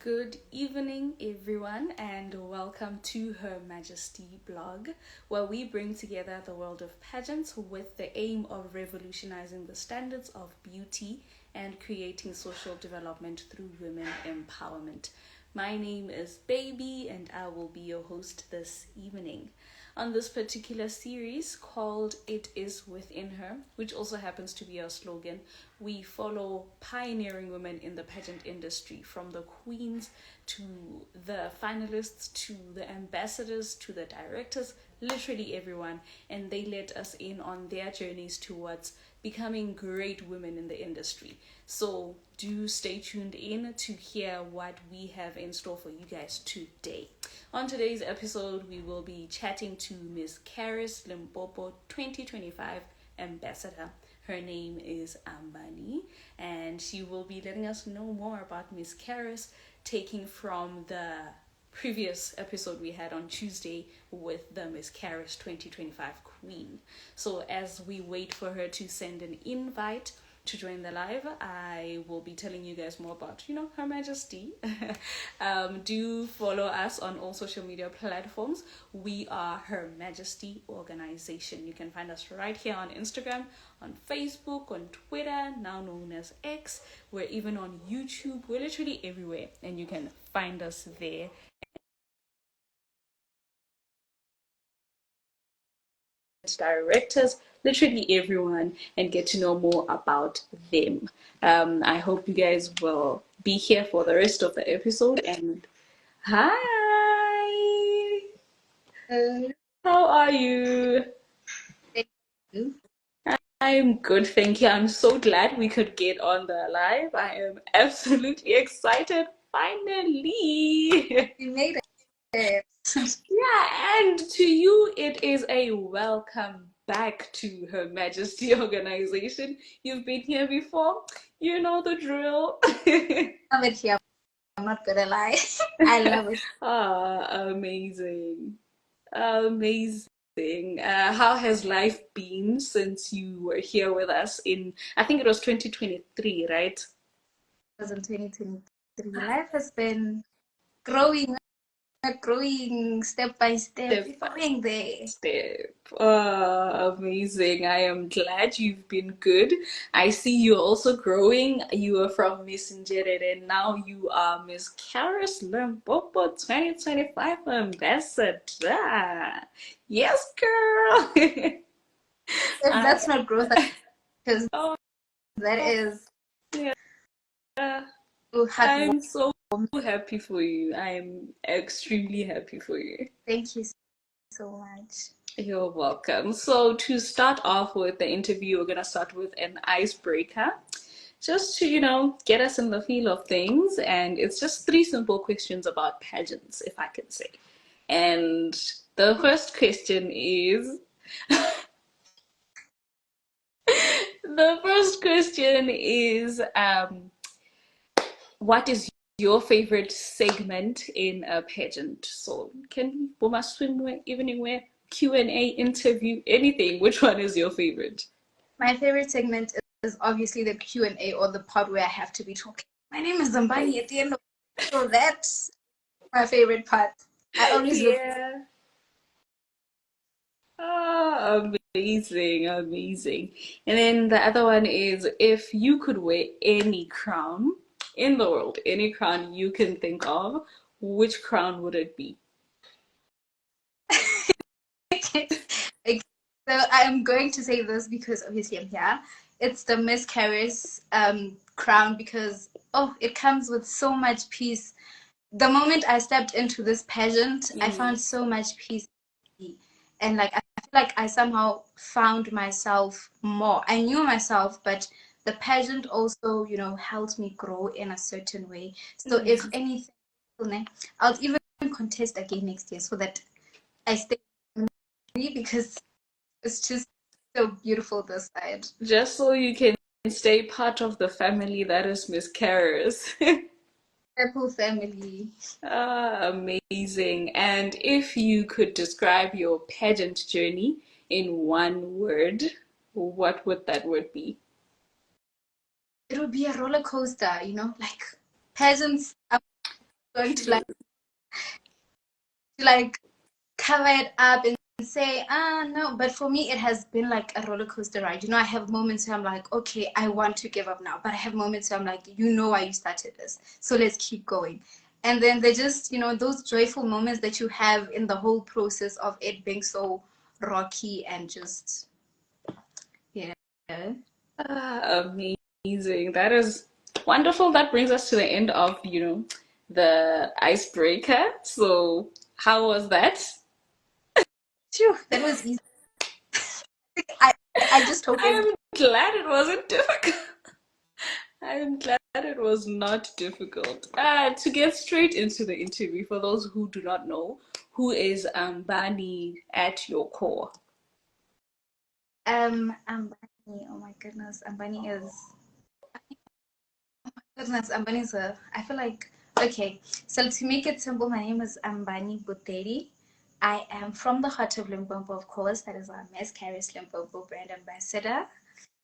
Good evening, everyone, and welcome to Her Majesty blog, where we bring together the world of pageants with the aim of revolutionizing the standards of beauty and creating social development through women empowerment. My name is Baby, and I will be your host this evening. On this particular series called It Is Within Her, which also happens to be our slogan, we follow pioneering women in the pageant industry, from the queens to the finalists to the ambassadors to the directors, literally everyone, and they let us in on their journeys towards becoming great women in the industry. So do stay tuned in to hear what we have in store for you guys today. On today's episode, we will be chatting to Miss Karis Limpopo 2025 Ambassador. Her name is Ambani, and she will be letting us know more about Miss Karis, taking from the previous episode we had on Tuesday with the Miss Karis 2025 Queen. So as we wait for her to send an invite to join the live, I will be telling you guys more about, Her Majesty. Do follow us on all social media platforms. We are Her Majesty Organization. You can find us right here on Instagram, on Facebook, on Twitter, now known as X. We're even on YouTube. We're literally everywhere, and you can find us there. Directors, literally everyone, and get to know more about them. I hope you guys will be here for the rest of the episode. And hi, how are you? Thank you. I'm good, thank you. I'm so glad we could get on the live. I am absolutely excited. Finally. You made it. Yeah, and to you, it is a welcome back to Her Majesty Organization. You've been here before, you know the drill. Love it here. I'm not gonna lie. I love it. Amazing. Amazing. How has life been since you were here with us I think it was 2023, right? It was in 2023. Life has been growing, growing step by step. Step We're by going there. step. Amazing. I am glad you've been good. I see you're also growing. You are from Miss Njerere, and now you are Miss Karis Limpopo 2025 Ambassador. Yes, girl. If that's not growth, because Oh, that is yeah. hard work. I'm so happy for you. I'm extremely happy for you. Thank you so much. You're welcome. So, to start off with the interview, we're going to start with an icebreaker just to, get us in the feel of things. And it's just three simple questions about pageants, if I can say. And the first question is the first question is what is your favorite segment in a pageant? So, can Boma swimwear, evening wear, Q&A, interview, anything? Which one is your favorite? My favorite segment is obviously the Q&A, or the part where I have to be talking. My name is Zambani at the end of it. So that's my favorite part. I always look. Yeah. Oh, amazing, amazing. And then the other one is if you could wear any crown in the world, any crown you can think of, which crown would it be? Like, so I'm going to say this because obviously I'm here. It's the Miss Karis crown, because it comes with so much peace. The moment I stepped into this pageant, I found so much peace, and like I feel like I somehow found myself more. I knew myself, but the pageant also, helped me grow in a certain way. So if anything, I'll even contest again next year so that I stay, because it's just so beautiful this side. Just so you can stay part of the family that is Miss Karis. Purple family. Amazing. And if you could describe your pageant journey in one word, what would that word be? It would be a roller coaster, like pageants. going to cover it up and say, no. But for me, it has been like a roller coaster ride. I have moments where I'm like, okay, I want to give up now. But I have moments where I'm like, why you started this. So let's keep going. And then they're just, those joyful moments that you have in the whole process of it being so rocky and just, yeah. Amazing. That is wonderful. That brings us to the end of, the icebreaker. So, how was that? Phew, that was easy. I, I just hope I'm glad it wasn't difficult. I'm glad it was not difficult. To get straight into the interview, for those who do not know, who is Ambani at your core? Ambani, oh my goodness, Ambani is I feel like, okay, so to make it simple, my name is Ambani Buteri. I am from the heart of Limpopo, of course. That is our Miss Caris Limpopo brand ambassador.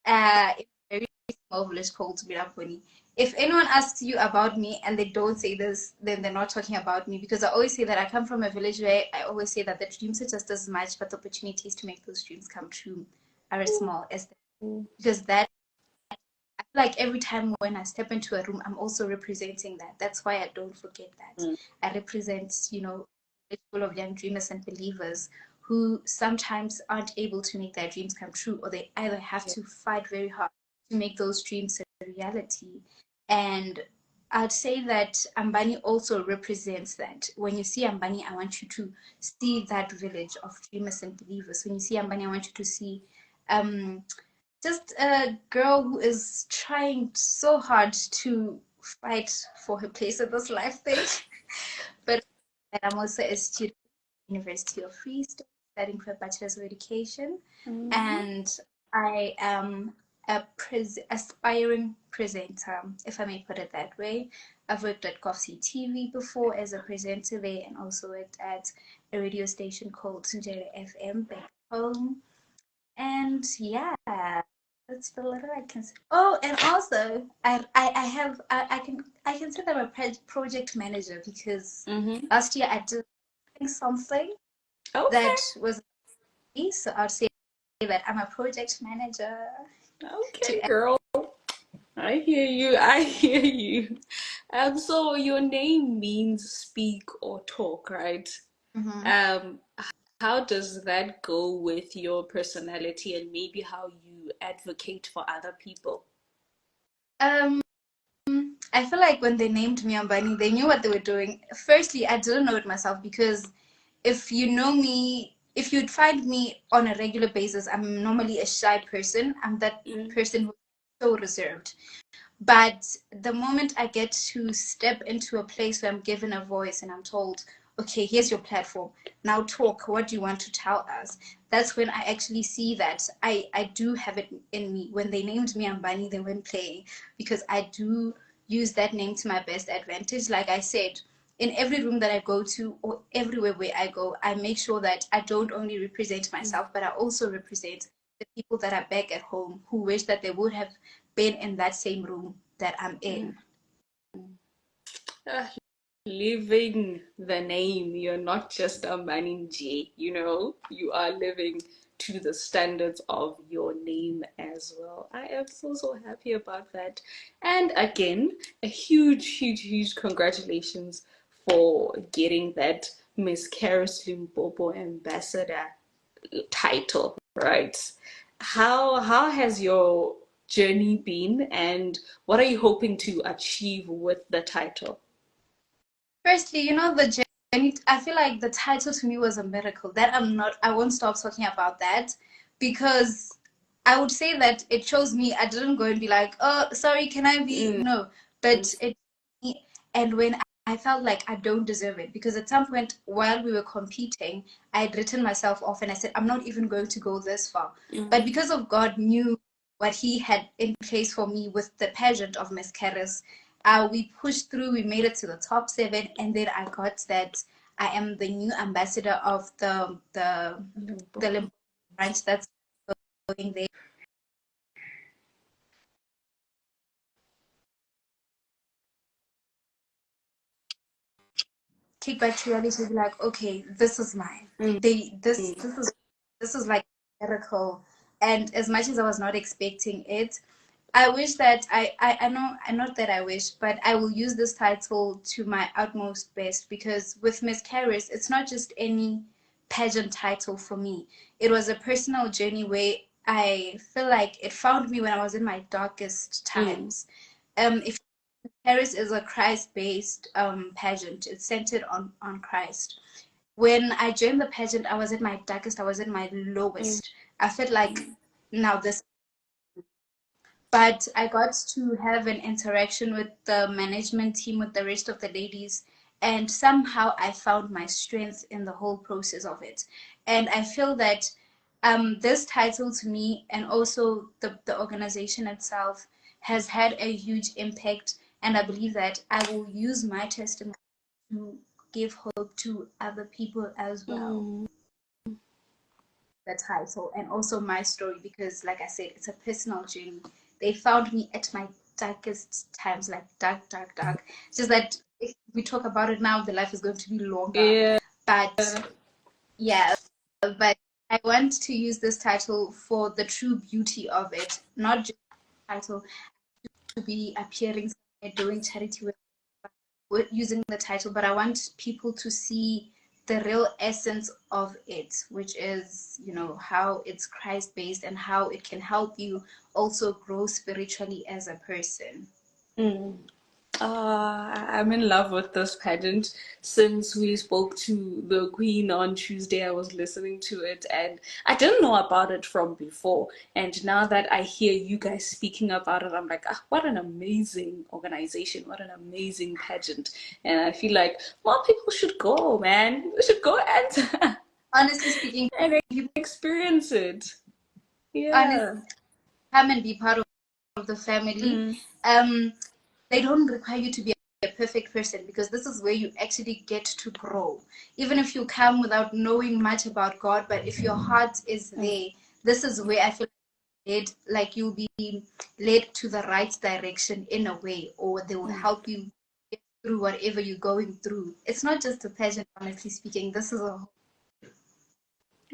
In a very small village called Biraponi. If anyone asks you about me and they don't say this, then they're not talking about me, because I always say that I come from a village where I always say that the dreams are just as much, but the opportunities to make those dreams come true are as small as that. Because that, I feel like every time when I step into a room, I'm also representing that. That's why I don't forget that. I represent, a full of young dreamers and believers who sometimes aren't able to make their dreams come true, or they either have to fight very hard to make those dreams a reality. And I'd say that Ambani also represents that. When you see Ambani, I want you to see that village of dreamers and believers. When you see Ambani, I want you to see just a girl who is trying so hard to fight for her place in this life thing. But I'm also a student at the University of Free State, studying for a Bachelor's of Education. And I am a aspiring presenter, if I may put it that way. I've worked at Coffee TV before as a presenter there, and also worked at a radio station called Sunjere FM back home. And yeah, that's the little I can say. Oh, and also I can say that I'm a project manager, because last year I did something Okay. that was me, so I'd say that I'm a project manager. Okay, girl. I hear you. I hear you. So your name means speak or talk, right? Um, how does that go with your personality and maybe how you advocate for other people? Um, I feel like when they named me Ambani, they knew what they were doing. Firstly, I didn't know it myself, because if you know me, if you'd find me on a regular basis, I'm normally a shy person. I'm that person who's so reserved. But the moment I get to step into a place where I'm given a voice and I'm told, okay, here's your platform, now talk, what do you want to tell us? That's when I actually see that I do have it in me. When they named me Ambani, they weren't playing, because I do use that name to my best advantage. Like I said, in every room that I go to, or everywhere where I go, I make sure that I don't only represent myself, but I also represent the people that are back at home who wish that they would have been in that same room that I'm in. Living the name, you're not just a J, you are living to the standards of your name as well. I am so, so happy about that. And again, a huge, huge, huge congratulations for getting that Miss Karis Limpopo Ambassador title, right? How has your journey been, and what are you hoping to achieve with the title? Firstly, the journey, I feel like the title to me was a miracle. That I won't stop talking about that, because I would say that it shows me I didn't go and be like, oh, sorry, can I be? No, but it, and when I felt like I don't deserve it, because at some point while we were competing, I had written myself off and I said, I'm not even going to go this far. But because of God knew what He had in place for me with the pageant of Miss Caris, we pushed through, we made it to the top 7, and then I got that I am the new ambassador of the Limpopo branch that's going there. kick back to reality, be like, okay, this is mine. This is like a miracle. And as much as I was not expecting it, I wish that I know, not that I wish, but I will use this title to my utmost best, because with Miss Caris, it's not just any pageant title for me. It was a personal journey where I feel like it found me when I was in my darkest times. If Paris is a Christ-based pageant, it's centered on Christ. When I joined the pageant, I was at my darkest, I was at my lowest. I felt like now this, but I got to have an interaction with the management team, with the rest of the ladies, and somehow I found my strength in the whole process of it. And I feel that this title to me, and also the organization itself, has had a huge impact. And I believe that I will use my testimony to give hope to other people as well. The title and also my story, because like I said, it's a personal journey. They found me at my darkest times, like dark. Just that if we talk about it now, the life is going to be longer. Yeah. But yeah, but I want to use this title for the true beauty of it, not just the title to be appearing somewhere doing charity work with using the title, but I want people to see the real essence of it, which is, how it's Christ based and how it can help you also grow spiritually as a person. I'm in love with this pageant. Since we spoke to the Queen on Tuesday, I was listening to it and I didn't know about it from before. And now that I hear you guys speaking about it, I'm like, what an amazing organization, what an amazing pageant. And I feel like more people should go, man. We should go and Honestly speaking, and experience it. honestly, Yeah. come and be part of the family. They don't require you to be a perfect person, because this is where you actually get to grow. Even if you come without knowing much about God, but if your heart is there, this is where I feel like you'll be led to the right direction in a way, or they will help you get through whatever you're going through. It's not just a pageant, honestly speaking. This is a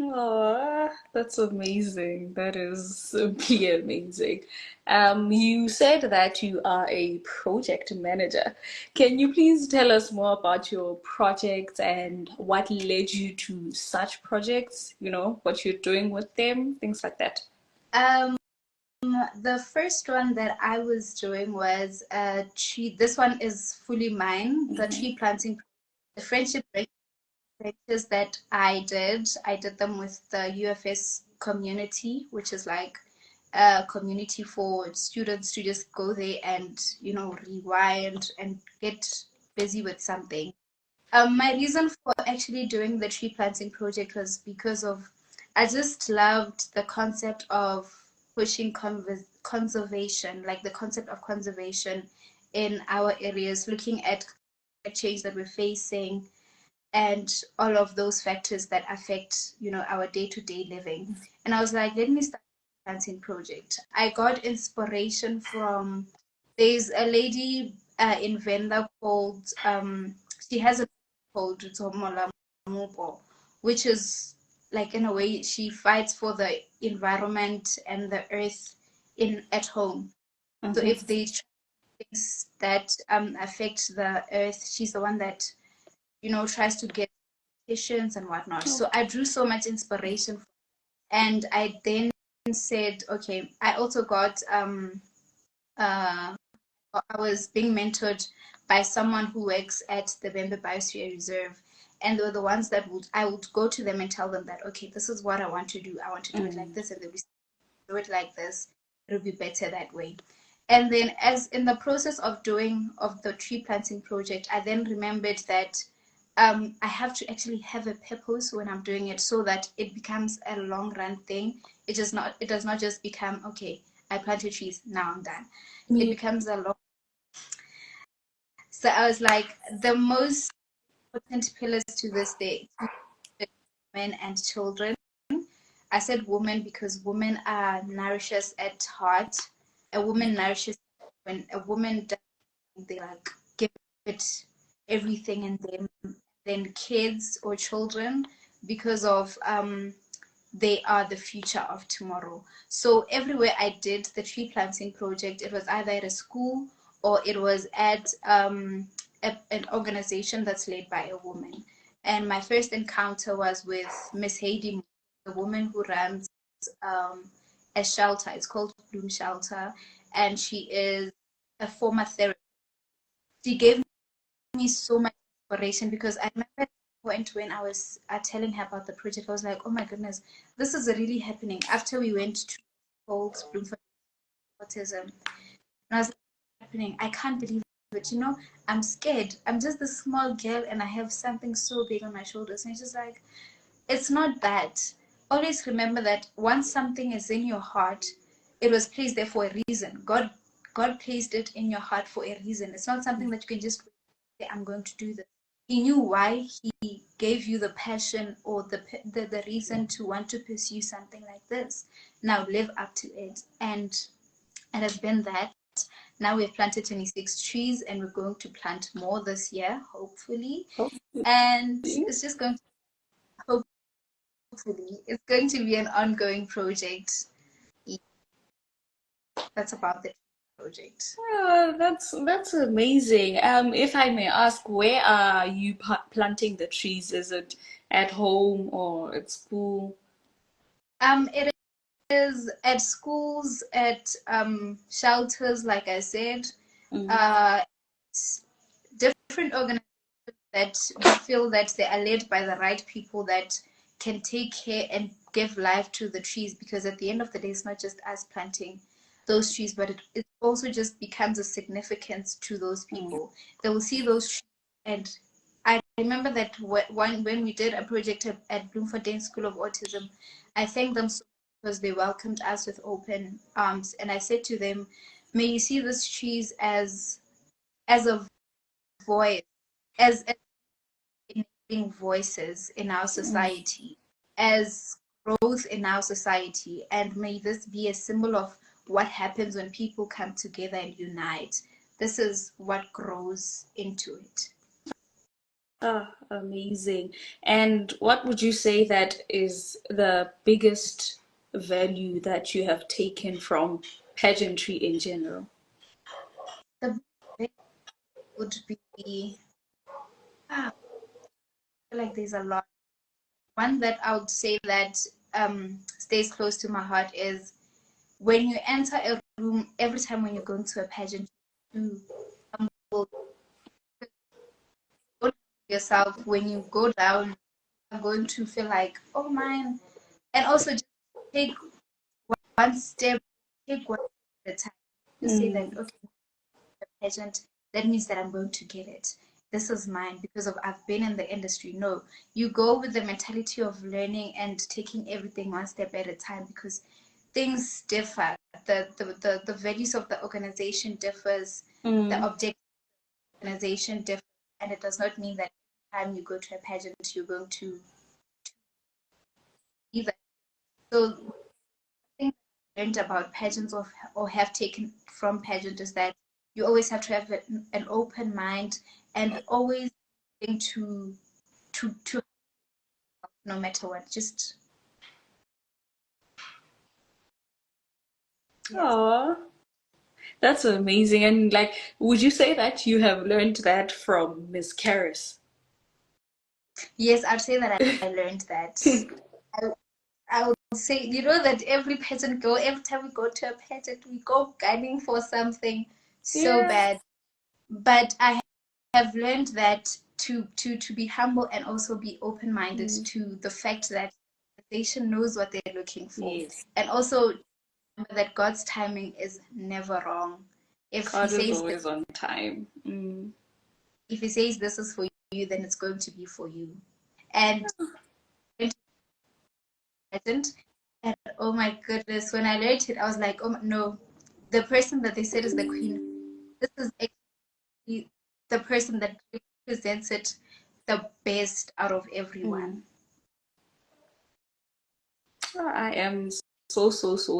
Oh, that's amazing. That is simply amazing. You said that you are a project manager. Can you please tell us more about your projects and what led you to such projects? What you're doing with them, things like that. um the first one that I was doing was a tree. This one is fully mine. The tree planting, the friendship breakfasts that I did them with the UFS community, which is like a community for students to just go there and, rewind and get busy with something. My reason for actually doing the tree planting project was because of I just loved the concept of pushing conservation, like the concept of conservation in our areas, looking at the change that we're facing and all of those factors that affect, our day-to-day living. And I was like, let me start a planting project. I got inspiration from there's a lady in Venda called she has a called Tsomola Mupo, which is like, in a way, she fights for the environment and the earth in at home. So if they things that affect the earth, she's the one that tries to get petitions and whatnot. So I drew so much inspiration, and I then said, okay, I also got uh I was being mentored by someone who works at the Bembe Biosphere Reserve, and they were the ones that I would go to them and tell them that, okay, this is what I want to do. I want to do it like this, and they would do it like this. It'll be better that way. And then, as in the process of the tree planting project, I then remembered that I have to actually have a purpose when I'm doing it, so that it becomes a long run thing. It does not just become, okay, I planted trees, now I'm done. It becomes a long. So I was like, the most important pillars to this day, men and children. I said women because women are nourishers at heart. A woman nourishes when a woman does, they like give it everything in them. than kids or children because of they are the future of tomorrow. So everywhere I did the tree planting project, it was either at a school or it was at an organization that's led by a woman. And my first encounter was with Miss Heidi, the woman who runs a shelter. It's called Bloom Shelter, and she is a former therapist. She gave me so much inspiration because I remember at some point when I was telling her about the project, I was like, oh my goodness, this is really happening. After we went to called Bloom for Autism, and I was like, happening. I can't believe it. You know, I'm scared. I'm just a small girl and I have something so big on my shoulders. And it's just like, it's not that. Always remember that once something is in your heart, it was placed there for a reason. God placed it in your heart for a reason. It's not something that you can just say, I'm going to do this. He knew why he gave you the passion or the reason to want to pursue something like this. Now live up to it. And it has been that. Now we've planted 26 trees and we're going to plant more this year, hopefully. And it's just going to, hopefully, it's going to be an ongoing project. That's about the project. That's amazing. If I may ask, where are you planting the trees? Is it at home or at school? It is at schools, at shelters, like I said, uh, different organizations that we feel that they are led by the right people that can take care and give life to the trees, because at the end of the day, it's not just us planting those trees, but it also just becomes a significance to those people. They will see those trees. And I remember that when we did a project at Bloemfontein School of Autism, I thanked them so much because they welcomed us with open arms. And I said to them, may you see these trees as a voice, as enabling voices in our society, as growth in our society, and may this be a symbol of what happens when people come together and unite. This is what grows into it. Ah, amazing. And what would you say that is the biggest value that you have taken from pageantry in general? The big would be, I feel like there's a lot. One that I would say that stays close to my heart is when you enter a room, every time when you go into a pageant, you humble yourself. When you go down, you're going to feel like, oh man. And also just take one step, take one step at a time. Just say that, okay, the pageant, that means that I'm going to get it. This is mine because of I've been in the industry. No, you go with the mentality of learning and taking everything one step at a time, because things differ. The values of the organization differs, the objective of the organization differs, and it does not mean that every time you go to a pageant you're going to be that. So one thing I learned about pageants or have taken from pageant is that you always have to have an open mind and always think to no matter what. Just yes. Oh, that's amazing. And like, would you say that you have learned that from Miss Karis? Yes, I'd say that I learned that. I, I would say, you know, that every time we go to a pageant, we go gunning for something so Yeah. bad. But I have learned that to be humble and also be open-minded to the fact that the nation knows what they're looking for. Yes. And also remember that God's timing is never wrong. If he God is says always on time. if he says this is for you, then it's going to be for you. And and oh my goodness, when I learned it, I was like, oh no, the person that they said is the queen. This is actually the person that represents it the best out of everyone. I am so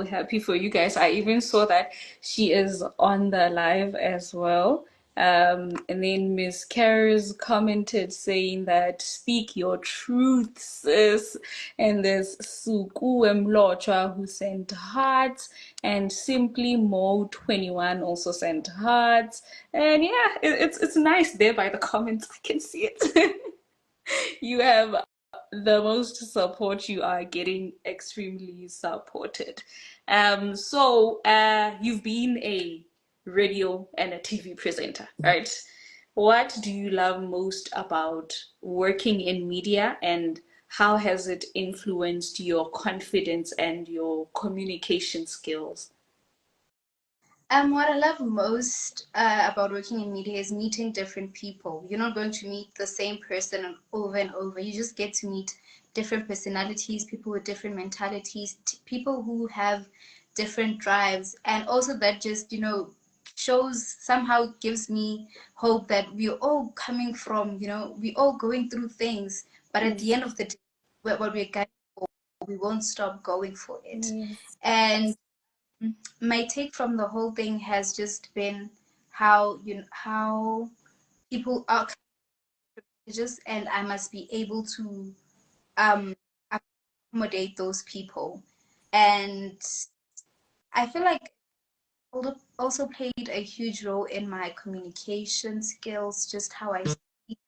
happy for you guys. I even saw that she is on the live as well. And then Miss Karis commented saying that speak your truth, sis. And there's Suku Mlocha who sent hearts, and Simply Mo 21 also sent hearts. And yeah, it's nice there by the comments. I can see it. You have the most support. You are getting extremely supported. You've been a radio and a TV presenter, right? What do you love most about working in media, and how has it influenced your confidence and your communication skills? What I love most about working in media is meeting different people. You're not going to meet the same person over and over. You just get to meet different personalities, people with different mentalities, people who have different drives, and also that just shows somehow gives me hope that we're all coming from we're all going through things, but at the end of the day, what we're going for, we won't stop going for it. And my take from the whole thing has just been how people are just, and I must be able to um accommodate those people. And I feel like also played a huge role in my communication skills, just how I speak.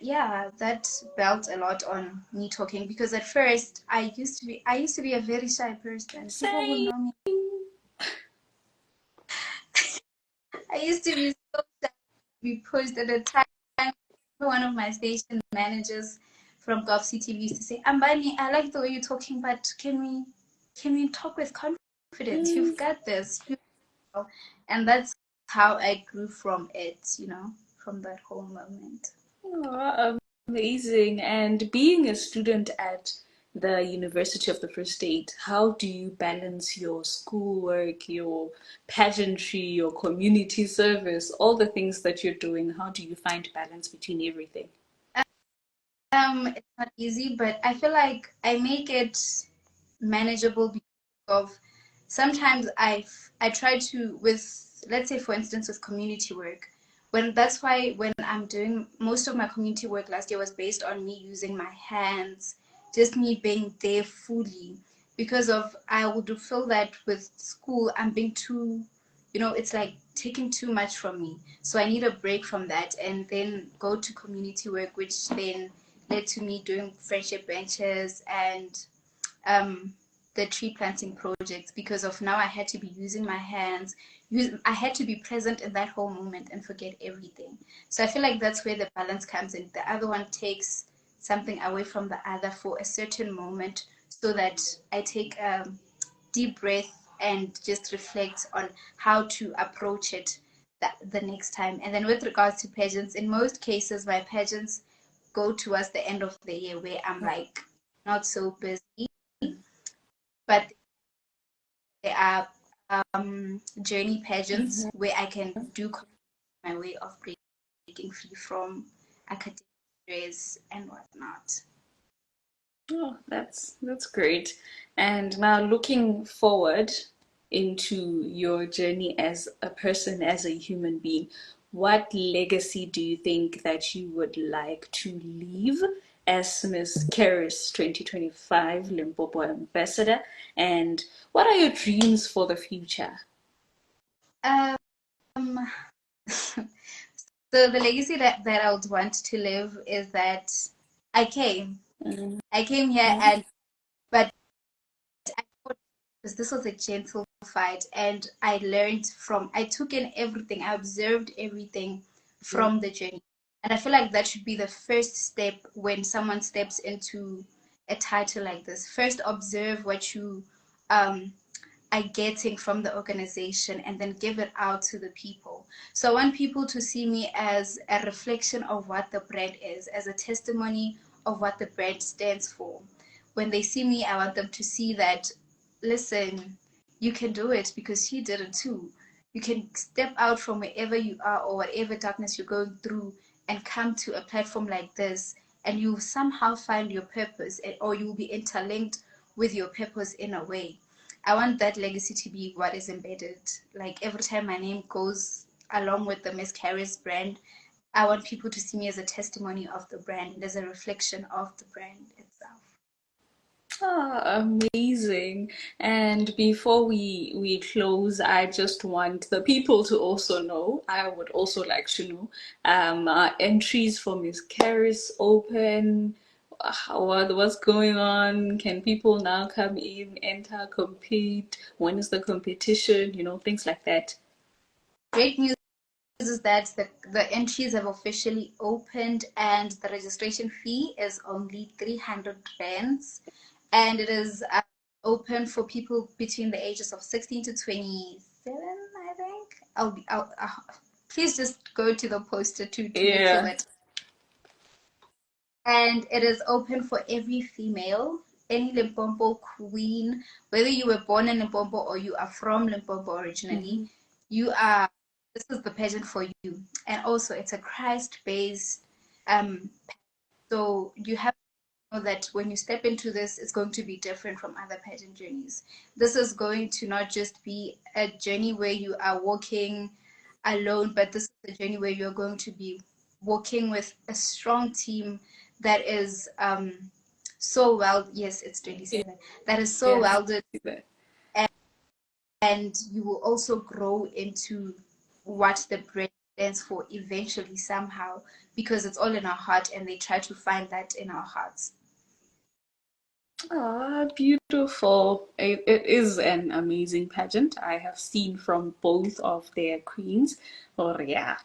Yeah, that built a lot on me talking, because at first I used to be a very shy person. People who Same. know me, I used to be so shy to be pushed at a time. One of my station managers from Gulf CTV used to say, Ambani, I like the way you're talking, but can we talk with confidence? You've got this. And that's how I grew from it, from that whole moment. Oh, amazing. And being a student at the University of the Free State, how do you balance your schoolwork, your pageantry, your community service, all the things that you're doing? How do you find balance between everything? It's not easy, but I feel like I make it manageable because of sometimes I try to, with, let's say for instance, with community work, that's why when I'm doing most of my community work last year was based on me using my hands, just me being there fully, because of I would feel that with school I'm being too, it's like taking too much from me, so I need a break from that and then go to community work, which then led to me doing friendship benches and um, the tree planting projects, because of now I had to be using my hands. I had to be present in that whole moment and forget everything. So I feel like that's where the balance comes in. The other one takes something away from the other for a certain moment, so that I take a deep breath and just reflect on how to approach it the next time. And then with regards to pageants, in most cases, my pageants go towards the end of the year where I'm like not so busy, but there are journey pageants where I can do my way of breaking free from academic stress and whatnot. Oh, that's great. And now looking forward into your journey as a person, as a human being, what legacy do you think that you would like to leave as Miss Karis 2025 Limpopo Ambassador? And what are your dreams for the future? Um, so the legacy that I would want to live is that I came. Mm, I came here, but I fought because this was a gentle fight, and I took in everything, I observed everything from the journey. And I feel like that should be the first step when someone steps into a title like this. First, observe what you um, are getting from the organization, and then give it out to the people. So I want people to see me as a reflection of what the brand is, as a testimony of what the brand stands for. When they see me, I want them to see that, listen, you can do it because she did it too. You can step out from wherever you are or whatever darkness you're going through and come to a platform like this, and you somehow find your purpose, or you'll be interlinked with your purpose in a way. I want that legacy to be what is embedded. Like every time my name goes along with the Miss Caris brand. I want people to see me as a testimony of the brand, as a reflection of the brand itself. Ah, amazing. And before we close, I just want the people to also know, I would also like to know, entries for Miss Caris open? What's going on? Can people now come in, enter, compete? When is the competition? Things like that. Great news is that the entries have officially opened and the registration fee is only 300 rands, and it is open for people between the ages of 16 to 27, I think. Please just go to the poster to make sure Yeah. that. And it is open for every female, any Limpopo queen, whether you were born in Limpopo or you are from Limpopo originally, you are, this is the pageant for you. And also it's a Christ-based, so you have to know that when you step into this, it's going to be different from other pageant journeys. This is going to not just be a journey where you are walking alone, but this is a journey where you're going to be working with a strong team that is so well, yes, it's 27, that is so Yes. welded, and you will also grow into what the brand stands for eventually somehow, because it's all in our heart and they try to find that in our hearts. Ah, beautiful. It is an amazing pageant. I have seen from both of their queens. Oh, yeah.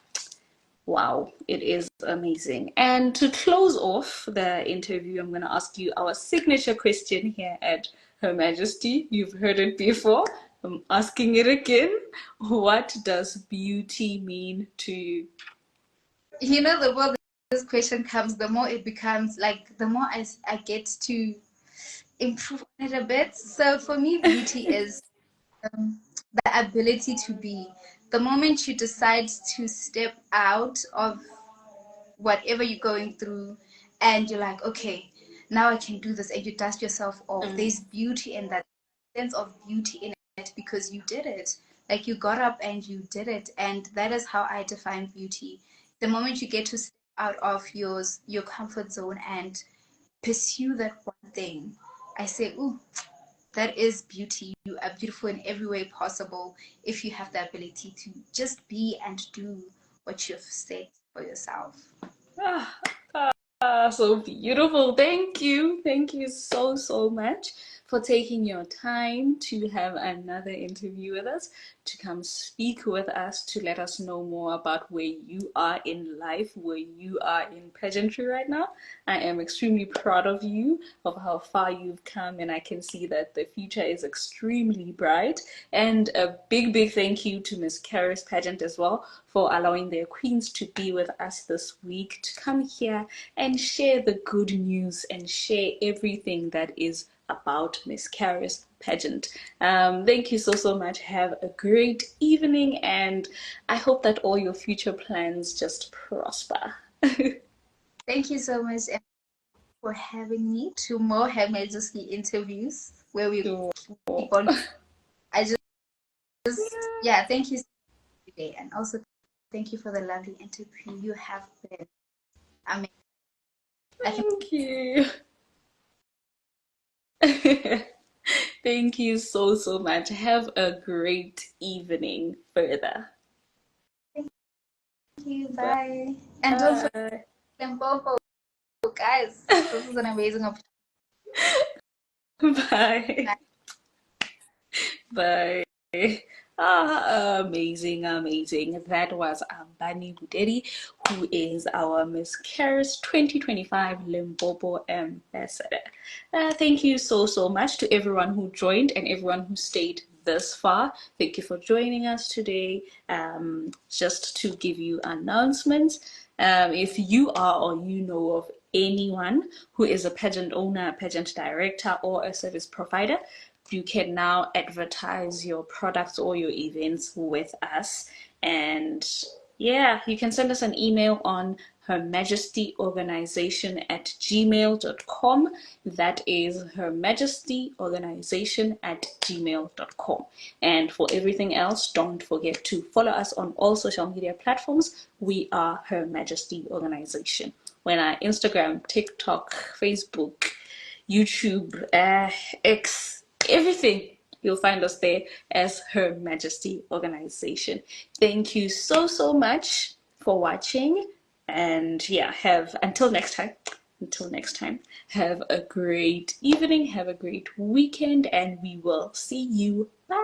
Wow, it is amazing. And to close off the interview, I'm going to ask you our signature question here at Her Majesty. You've heard it before. I'm asking it again. What does beauty mean to you? You know, the more this question comes, the more it becomes like, the more I get to improve on it a bit. So for me, beauty is the ability to be. The moment you decide to step out of whatever you're going through and you're like, okay, now I can do this, and you dust yourself off, there's beauty in that, sense of beauty in it, because you did it. Like, you got up and you did it, and that is how I define beauty. The moment you get to step out of your comfort zone and pursue that one thing, I say, ooh, that is beauty. You are beautiful in every way possible if you have the ability to just be and do what you've set for yourself. Ah, so beautiful. Thank you. Thank you so, so much for taking your time to have another interview with us, to come speak with us, to let us know more about where you are in life, where you are in pageantry right now. I am extremely proud of you, of how far you've come, and I can see that the future is extremely bright. And a big, big thank you to Miss Caris Pageant as well for allowing their queens to be with us this week, to come here and share the good news and share everything that is about Miss Caris Pageant. Thank you so, so much. Have a great evening, and I hope that all your future plans just prosper. Thank you so much for having me to more Her Majesty interviews where we keep on. I just yeah, thank you so much today, and also thank you for the lovely interview. You have been amazing. Thank you. Thank you so, so much. Have a great evening further. Thank you. Bye. And don't forget Limpopo, guys. This is an amazing opportunity. Bye. Bye. Amazing, amazing. That was Ambani Buderi, who is our Miss Caris 2025 Limpopo ambassador. Thank you so, so much to everyone who joined and everyone who stayed this far. Thank you for joining us today. Just to give you announcements, if you are or you know of anyone who is a pageant owner, a pageant director, or a service provider, you can now advertise your products or your events with us. And Yeah, you can send us an email on hermajestyorganization@gmail.com. That is hermajestyorganization@gmail.com. And for everything else, don't forget to follow us on all social media platforms. We are Her Majesty Organization. We're on Instagram, TikTok, Facebook, YouTube, X, everything. You'll find us there as Her Majesty Organization. Thank you so, so much for watching. And yeah, until next time, have a great evening, have a great weekend, and we will see you. Bye.